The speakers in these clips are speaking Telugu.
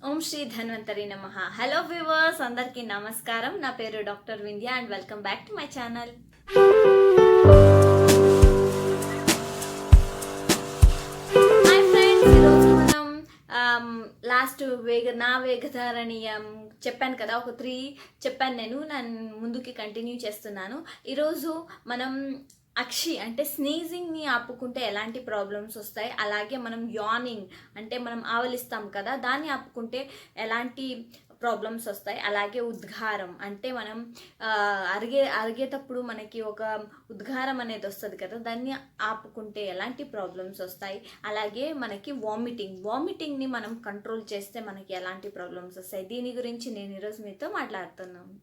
ఓం శ్రీ ధన్వంతరి నమః. హలో వ్యూవర్స్, అందరికీ నమస్కారం. నా పేరు doctor Vindhya and welcome back to my channel. Hi friends, ఈరోజు మనం లాస్ట్ నా వేగధారణీయం చెప్పాను కదా, ఒక 3 చెప్పాను. నేను ముందుకి కంటిన్యూ చేస్తున్నాను. ఈరోజు మనం అక్షి అంటే స్నీజింగ్ని ఆపుకుంటే ఎలాంటి ప్రాబ్లమ్స్ వస్తాయి, అలాగే మనం యానింగ్ అంటే మనం ఆవలిస్తాం కదా, దాన్ని ఆపుకుంటే ఎలాంటి ప్రాబ్లమ్స్ వస్తాయి, అలాగే ఉద్గారం అంటే మనం అరిగేటప్పుడు మనకి ఒక ఉద్గారం అనేది వస్తుంది కదా, దాన్ని ఆపుకుంటే ఎలాంటి ప్రాబ్లమ్స్ వస్తాయి, అలాగే మనకి వామిటింగ్ని మనం కంట్రోల్ చేస్తే మనకి ఎలాంటి ప్రాబ్లమ్స్ వస్తాయి, దీని గురించి నేను ఈరోజు మీతో మాట్లాడుతున్నాను.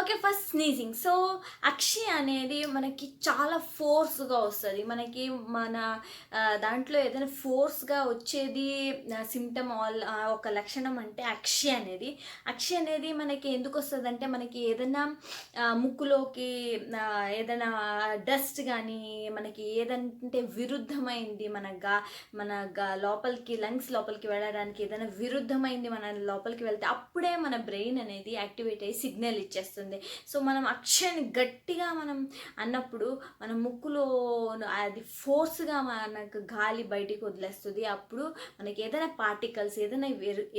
Okay, first sneezing. సో అక్షి అనేది మనకి చాలా ఫోర్స్గా వస్తుంది. మనకి మన దాంట్లో ఏదైనా ఫోర్స్గా వచ్చేది సిమ్టమ్ ఒక లక్షణం అంటే అక్షి అనేది మనకి ఎందుకు వస్తుంది అంటే, మనకి ఏదైనా ముక్కులోకి ఏదైనా డస్ట్ కానీ, మనకి ఏదంటే విరుద్ధమైంది మన లోపలికి లంగ్స్ లోపలికి వెళ్ళడానికి ఏదైనా విరుద్ధమైంది మన లోపలికి వెళ్తే అప్పుడే మన బ్రెయిన్ అనేది యాక్టివేట్ అయ్యి సిగ్నల్ ఇచ్చేస్తుంది. సో మనం అక్షరాన్ని గట్టిగా మనం అన్నప్పుడు మన ముక్కులో అది ఫోర్స్గా మనకు గాలి బయటికి వదిలేస్తుంది. అప్పుడు మనకి ఏదైనా పార్టికల్స్ ఏదైనా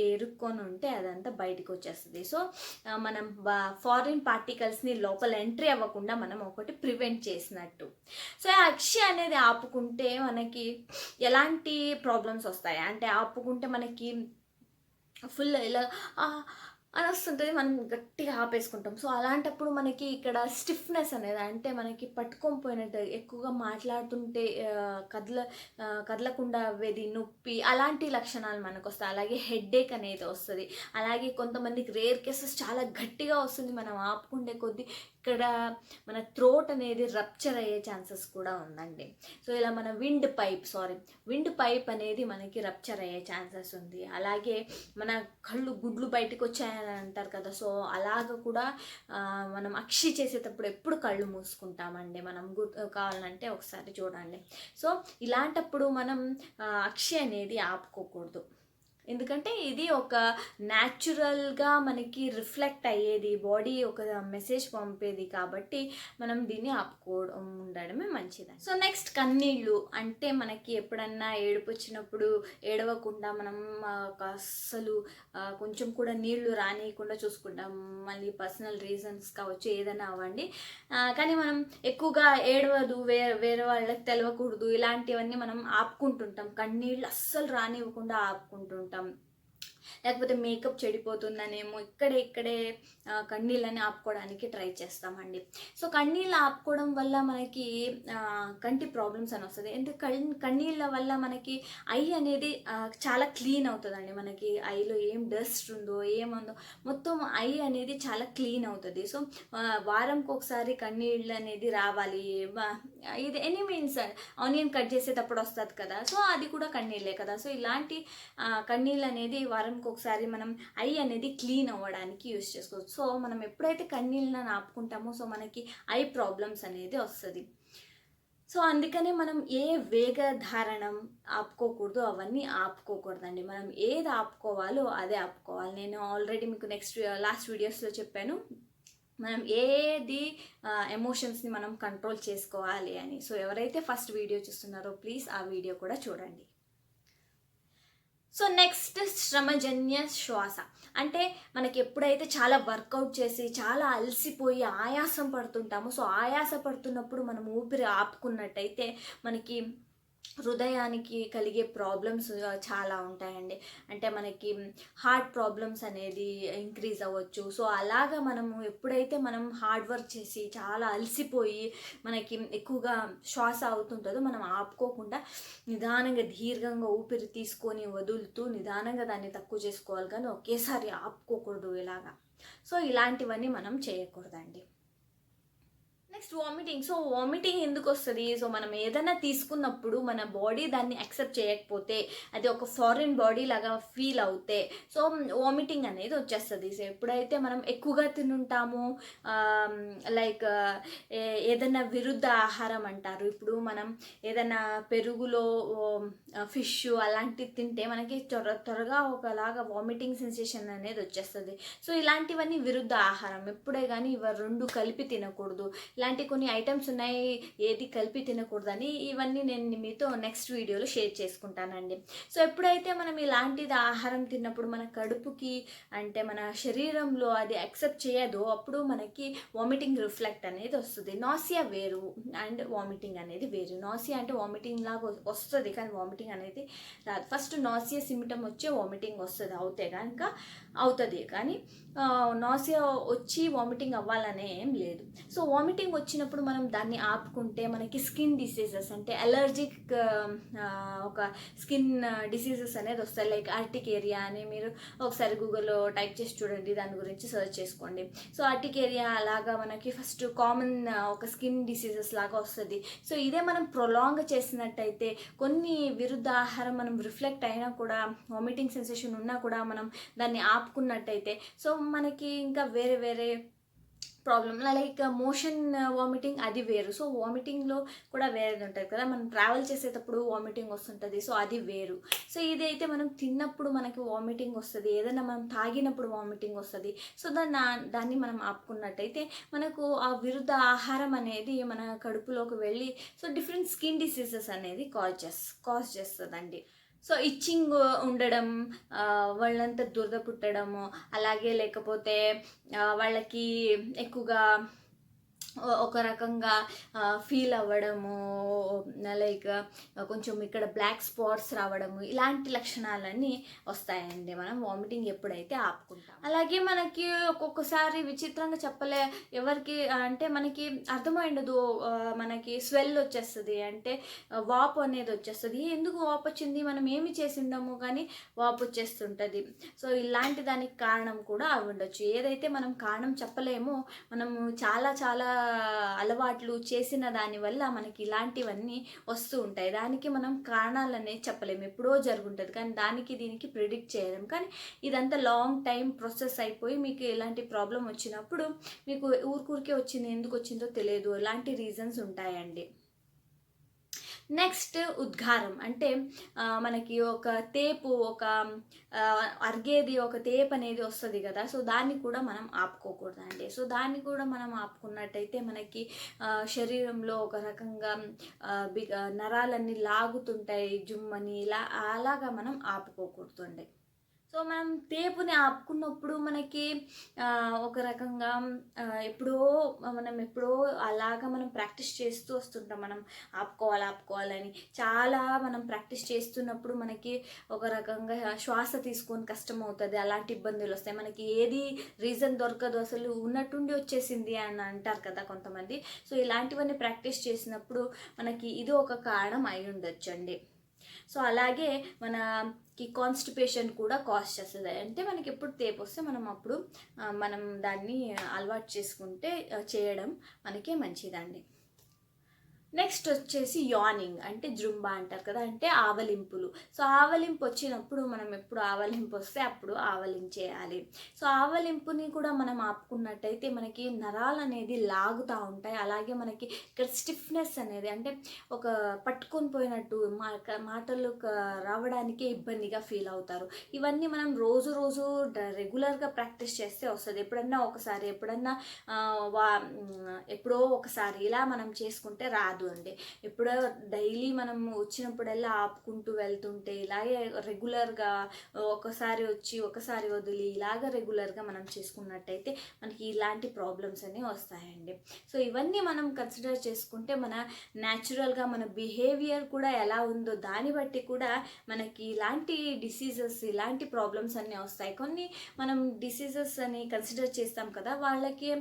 ఎరుక్కొని ఉంటే అదంతా బయటికి వచ్చేస్తుంది. సో మనం ఫారిన్ పార్టికల్స్ని లోపల ఎంట్రీ అవ్వకుండా మనం ఒకటి ప్రివెంట్ చేసినట్టు. సో అక్షి అనేది ఆపుకుంటే మనకి ఎలాంటి ప్రాబ్లమ్స్ వస్తాయి అంటే, ఆపుకుంటే మనకి ఫుల్ ఇలా అని వస్తుంటుంది, మనం గట్టిగా ఆపేసుకుంటాం. సో అలాంటప్పుడు మనకి ఇక్కడ స్టిఫ్నెస్ అనేది అంటే మనకి పట్టుకొని పోయినట్టు, ఎక్కువగా మాట్లాడుతుంటే కదలకుండా అవ్వేది, నొప్పి, అలాంటి లక్షణాలు మనకు వస్తాయి. అలాగే హెడేక్ అనేది వస్తుంది. అలాగే కొంతమందికి రేర్ కేసెస్ చాలా గట్టిగా వస్తుంది, మనం ఆపుకుంటే కొద్దీ ఇక్కడ మన థ్రోట్ అనేది రప్చర్ అయ్యే ఛాన్సెస్ కూడా ఉందండి. సో ఇలా మన విండ్ పైప్ అనేది మనకి రప్చర్ అయ్యే ఛాన్సెస్ ఉంది. అలాగే మన గుడ్లు బయటకు వచ్చాయని అంటారు కదా, సో అలాగ కూడా మనం అక్షి చేసేటప్పుడు ఎప్పుడు కళ్ళు మూసుకుంటామండి. మనం కావాలంటే ఒకసారి చూడండి. సో ఇలాంటప్పుడు మనం అక్షి అనేది ఆపుకోకూడదు, ఎందుకంటే ఇది ఒక న్యాచురల్గా మనకి రిఫ్లెక్ట్ అయ్యేది, బాడీ ఒక మెసేజ్ పంపేది, కాబట్టి మనం దీన్ని ఆపుకోవడం ఉండడమే మంచిది. సో నెక్స్ట్ కన్నీళ్ళు అంటే, మనకి ఎప్పుడన్నా ఏడుపు వచ్చినప్పుడు ఏడవకుండా మనం అస్సలు కొంచెం కూడా నీళ్లు రానియకుండా చూసుకుంటాం. మళ్ళీ పర్సనల్ రీజన్స్ కావచ్చు, ఏదైనా అవ్వండి, కానీ మనం ఎక్కువగా ఏడవదు, వేరే వాళ్ళకి తెలియకూడదు, ఇలాంటివన్నీ మనం ఆపుకుంటుంటాం. కన్నీళ్ళు అస్సలు రానివ్వకుండా ఆపుకుంటుంటాం. లేకపోతే మేకప్ చెడిపోతుందనేమో ఇక్కడే కన్నీళ్ళని ఆపుకోవడానికి ట్రై చేస్తామండి. సో కన్నీళ్ళు ఆపుకోవడం వల్ల మనకి కంటి ప్రాబ్లమ్స్ అని వస్తుంది. ఎందుకంటే కన్నీళ్ళ వల్ల మనకి ఐ అనేది చాలా క్లీన్ అవుతుందండి. మనకి ఐలో ఏం డస్ట్ ఉందో ఏముందో మొత్తం ఐ అనేది చాలా క్లీన్ అవుతుంది. సో వారంకి ఒకసారి కన్నీళ్ళు అనేది రావాలి. ఇది ఎనీ మీన్స్ ఆనియన్ కట్ చేసేటప్పుడు వస్తుంది కదా, సో అది కూడా కన్నీళ్ళే కదా. సో ఇలాంటి కన్నీళ్ళు అనేది వారంకి ఒకసారి మనం ఐ అనేది క్లీన్ అవ్వడానికి యూజ్ చేసుకోవచ్చు. సో మనం ఎప్పుడైతే కన్నీళ్ళని ఆపుకుంటామో సో మనకి ఐ ప్రాబ్లమ్స్ అనేది వస్తుంది. సో అందుకనే మనం ఏ వేగధారణం ఆపుకోకూడదు, అవన్నీ ఆపుకోకూడదండి. మనం ఏది ఆపుకోవాలో అదే ఆపుకోవాలి. నేను ఆల్రెడీ మీకు లాస్ట్ వీడియోస్లో చెప్పాను, మనం ఏది ఎమోషన్స్ని మనం కంట్రోల్ చేసుకోవాలి అని. సో ఎవరైతే ఫస్ట్ వీడియో చూస్తున్నారో ప్లీజ్ ఆ వీడియో కూడా చూడండి. సో నెక్స్ట్ శ్రమజన్య శ్వాస అంటే, మనకి ఎప్పుడైతే చాలా వర్కౌట్ చేసి చాలా అలసిపోయి ఆయాసం పడుతుంటామో, సో ఆయాస పడుతున్నప్పుడు మనం ఊపిరి ఆపుకున్నట్టయితే మనకి హృదయానికి కలిగే ప్రాబ్లమ్స్ చాలా ఉంటాయండి. అంటే మనకి హార్ట్ ప్రాబ్లమ్స్ అనేది ఇంక్రీజ్ అవ్వచ్చు. సో అలాగా మనము ఎప్పుడైతే మనం హార్డ్ వర్క్ చేసి చాలా అలసిపోయి మనకి ఎక్కువగా శ్వాస అవుతుంటుందో, మనం ఆపుకోకుండా నిదానంగా దీర్ఘంగా ఊపిరి తీసుకొని వదులుతూ నిదానంగా దాన్ని తక్కువ చేసుకోవాలి, కానీ ఒకేసారి ఆపుకోకూడదు ఇలాగా. సో ఇలాంటివన్నీ మనం చేయకూడదండి. Next vomiting. సో వామిటింగ్ ఎందుకు వస్తుంది? సో మనం ఏదైనా తీసుకున్నప్పుడు మన బాడీ దాన్ని యాక్సెప్ట్ చేయకపోతే, అది ఒక ఫారిన్ బాడీ లాగా ఫీల్ అవుతే, సో వామిటింగ్ అనేది వచ్చేస్తుంది. సో ఎప్పుడైతే మనం ఎక్కువగా తినుంటామో, లైక్ ఏదైనా విరుద్ధ ఆహారం అంటారు, ఇప్పుడు మనం ఏదైనా పెరుగులో ఫిష్ అలాంటివి తింటే మనకి త్వరగా ఒకలాగా వామిటింగ్ సెన్సేషన్ అనేది వచ్చేస్తుంది. సో ఇలాంటివన్నీ విరుద్ధ ఆహారం. ఎప్పుడే కానీ ఇవి రెండు కలిపి తినకూడదు. ఇలాంటి కొన్ని ఐటమ్స్ ఉన్నాయి, ఏది కలిపి తినకూడదని. ఇవన్నీ నేను మీతో నెక్స్ట్ వీడియోలో షేర్ చేసుకుంటానండి. సో ఎప్పుడైతే మనం ఇలాంటిది ఆహారం తిన్నప్పుడు మన కడుపుకి, అంటే మన శరీరంలో అది యాక్సెప్ట్ చేయదో, అప్పుడు మనకి వామిటింగ్ రిఫ్లెక్ట్ అనేది వస్తుంది. నాసియా వేరు అండ్ వామిటింగ్ అనేది వేరు. నాసియా అంటే వామిటింగ్ లాగా వస్తుంది, కానీ వామిటింగ్ అనేది రాదు. ఫస్ట్ నాసియా సిమ్టమ్ వచ్చే వామిటింగ్ వస్తుంది, అవుతే కనుక అవుతుంది, కానీ నాసియా వచ్చి వామిటింగ్ అవ్వాలనే ఏం లేదు. సో వామిటింగ్ వచ్చినప్పుడు మనం దాన్ని ఆపుకుంటే మనకి స్కిన్ డిసీజెస్, అంటే అలర్జిక్ ఒక స్కిన్ డిసీజెస్ అనేది వస్తాయి. లైక్ ఆర్టికేరియా అని మీరు ఒకసారి గూగుల్లో టైప్ చేసి చూడండి, దాని గురించి సర్చ్ చేసుకోండి. సో ఆర్టికేరియా అలాగా మనకి ఫస్ట్ కామన్ ఒక స్కిన్ డిసీజెస్ లాగా వస్తుంది. సో ఇదే మనం ప్రొలాంగ్ చేసినట్టయితే, కొన్ని విరుద్ధ ఆహారం మనం రిఫ్లెక్ట్ అయినా కూడా, వామిటింగ్ సెన్సేషన్ ఉన్నా కూడా మనం దాన్ని ఆపుకున్నట్టయితే, సో మనకి ఇంకా వేరే వేరే ప్రాబ్లమ్, లైక్ మోషన్ వామిటింగ్ అది వేరు. సో వామిటింగ్లో కూడా వేరేది ఉంటుంది కదా, మనం ట్రావెల్ చేసేటప్పుడు వామిటింగ్ వస్తుంటుంది, సో అది వేరు. సో ఇదైతే మనం తిన్నప్పుడు మనకి వామిటింగ్ వస్తుంది, ఏదైనా మనం తాగినప్పుడు వామిటింగ్ వస్తుంది. సో దాన్ని మనం ఆపుకున్నట్టయితే మనకు ఆ విరుద్ధ ఆహారం అనేది మన కడుపులోకి వెళ్ళి, సో డిఫరెంట్ స్కిన్ డిసీజెస్ అనేది కాజ్ చేస్తుందండి. సో ఇచ్చింగ్ ఉండడం, వాళ్ళంతా దురద పుట్టడము, అలాగే లేకపోతే వాళ్ళకి ఎక్కువగా ఒక రకంగా ఫీల్ అవ్వడము, లైక్ కొంచెం ఇక్కడ బ్లాక్ స్పాట్స్ రావడము, ఇలాంటి లక్షణాలన్నీ వస్తాయండి మనం వామిటింగ్ ఎప్పుడైతే ఆపుకుంటాం. అలాగే మనకి ఒక్కొక్కసారి విచిత్రంగా ఎవరికి అంటే మనకి అర్థమైండదు, మనకి స్వెల్ వచ్చేస్తుంది, అంటే వాపు అనేది వచ్చేస్తుంది. ఎందుకు వాపు వచ్చింది, మనం ఏమి చేసి ఉండము కానీ వాపు వచ్చేస్తుంటుంది. సో ఇలాంటి దానికి కారణం కూడా అవి ఉండొచ్చు. ఏదైతే మనం కారణం చెప్పలేమో, మనము చాలా చాలా అలవాట్లు చేసిన దానివల్ల మనకి ఇలాంటివన్నీ వస్తూ ఉంటాయి. దానికి మనం కారణాలనే చెప్పలేము, ఎప్పుడో జరుగుంటుంది, కానీ దానికి దీనికి ప్రిడిక్ట్ చేయలేము. కానీ ఇదంతా లాంగ్ టైం ప్రాసెస్ అయిపోయి మీకు ఇలాంటి ప్రాబ్లం వచ్చినప్పుడు మీకు ఊరికే వచ్చింది, ఎందుకు వచ్చిందో తెలియదు, ఇలాంటి రీజన్స్ ఉంటాయండి. నెక్స్ట్ ఉద్గారం, అంటే మనకి ఒక తేపు, ఒక అరిగేది ఒక తేపు అనేది వస్తుంది కదా, సో దాన్ని కూడా మనం ఆపుకోకూడదండి. సో దాన్ని కూడా మనం ఆపుకున్నట్టయితే మనకి శరీరంలో ఒక రకంగా నరాలన్నీ లాగుతుంటాయి, జుమ్మని, అలాగా మనం ఆపుకోకూడదండి. సో మనం తేపుని ఆపుకున్నప్పుడు మనకి ఒక రకంగా ఎప్పుడో అలాగా మనం ప్రాక్టీస్ చేస్తూ వస్తుంటాం, మనం ఆపుకోవాలని చాలా మనం ప్రాక్టీస్ చేస్తున్నప్పుడు మనకి ఒక రకంగా శ్వాస తీసుకొని కష్టం అవుతుంది, అలాంటి ఇబ్బందులు వస్తాయి. మనకి ఏది రీజన్ దొరకదు, అసలు ఉన్నట్టుండి వచ్చేసింది అని అంటారు కదా కొంతమంది. సో ఇలాంటివన్నీ ప్రాక్టీస్ చేసినప్పుడు మనకి ఇది ఒక కారణం అయి ఉండొచ్చండి. సో అలాగే మనకి కాన్స్టిపేషన్ కూడా కాజ్ చేస్తుంది. అంటే మనకి ఎప్పుడు తేపు వస్తే మనం దాన్ని అలవాటు చేసుకుంటే చేయడం మనకే మంచిదండి. నెక్స్ట్ వచ్చేసి యానింగ్, అంటే జృంబా అంటారు కదా, అంటే ఆవలింపులు. సో ఆవలింపు వచ్చినప్పుడు మనం ఎప్పుడు ఆవలింపు వస్తే అప్పుడు ఆవలించేయాలి. సో ఆవలింపుని కూడా మనం ఆపుకున్నట్టయితే మనకి నరాలు అనేది లాగుతూ ఉంటాయి. అలాగే మనకి ఇక్కడ స్టిఫ్నెస్ అనేది, అంటే ఒక పట్టుకొని పోయినట్టు మాటలు రావడానికే ఇబ్బందిగా ఫీల్ అవుతారు. ఇవన్నీ మనం రోజు రెగ్యులర్గా ప్రాక్టీస్ చేస్తే వస్తుంది. ఎప్పుడో ఒకసారి ఇలా మనం చేసుకుంటే రాదు అండి. ఎప్పుడో డైలీ మనం వచ్చినప్పుడల్లా ఆపుకుంటూ వెళ్తుంటే, ఇలాగే రెగ్యులర్గా ఒకసారి వచ్చి ఒకసారి వదిలి ఇలాగ రెగ్యులర్గా మనం చేసుకున్నట్టయితే మనకి ఇలాంటి ప్రాబ్లమ్స్ అనేవి వస్తాయండి. సో ఇవన్నీ మనం కన్సిడర్ చేసుకుంటే మన న్యాచురల్గా మన బిహేవియర్ కూడా ఎలా ఉందో దాన్ని బట్టి కూడా మనకి ఇలాంటి డిసీజెస్, ఇలాంటి ప్రాబ్లమ్స్ అన్నీ వస్తాయి. కొన్ని మనం డిసీజెస్ అని కన్సిడర్ చేస్తాం కదా, వాళ్ళకి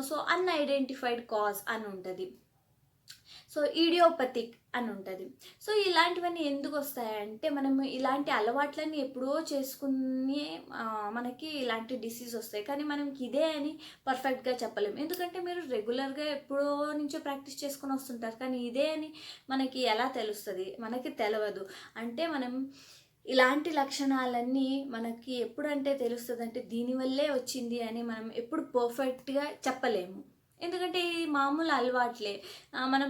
సో అన్ఐడెంటిఫైడ్ కాజ్ అని ఉంటుంది. సో ఈడియోపతిక్ అని ఉంటుంది. సో ఇలాంటివన్నీ ఎందుకు వస్తాయంటే మనము ఇలాంటి అలవాట్లన్నీ ఎప్పుడో చేసుకుని మనకి ఇలాంటి డిసీజ్ వస్తాయి. కానీ మనకి ఇదే అని పర్ఫెక్ట్గా చెప్పలేము. ఎందుకంటే మీరు రెగ్యులర్గా ఎప్పుడో నుంచో ప్రాక్టీస్ చేసుకొని వస్తుంటారు. కానీ ఇదే అని మనకి ఎలా తెలుస్తుంది? మనకి తెలియదు. అంటే మనం ఇలాంటి లక్షణాలన్నీ మనకి ఎప్పుడంటే తెలుస్తుంది అంటే దీనివల్లే వచ్చింది అని మనం ఎప్పుడు పర్ఫెక్ట్గా చెప్పలేము. ఎందుకంటే ఈ మామూలు అలవాట్లే, మనం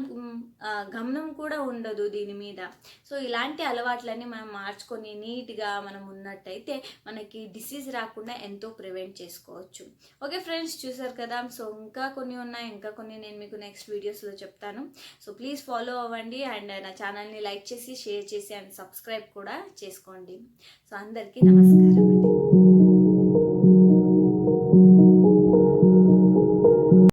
గమనం కూడా ఉండదు దీని మీద. సో ఇలాంటి అలవాట్లన్నీ మనం మార్చుకొని నీట్గా మనం ఉన్నట్టయితే మనకి డిసీజ్ రాకుండా ఎంతో ప్రివెంట్ చేసుకోవచ్చు. ఓకే ఫ్రెండ్స్, చూసారు కదా. సో ఇంకా కొన్ని ఉన్నాయి, ఇంకా కొన్ని నేను మీకు నెక్స్ట్ వీడియోస్లో చెప్తాను. సో ప్లీజ్ ఫాలో అవ్వండి అండ్ నా ఛానల్ని లైక్ చేసి షేర్ చేసి అండ్ సబ్స్క్రైబ్ కూడా చేసుకోండి. సో అందరికీ నమస్కారం అండి.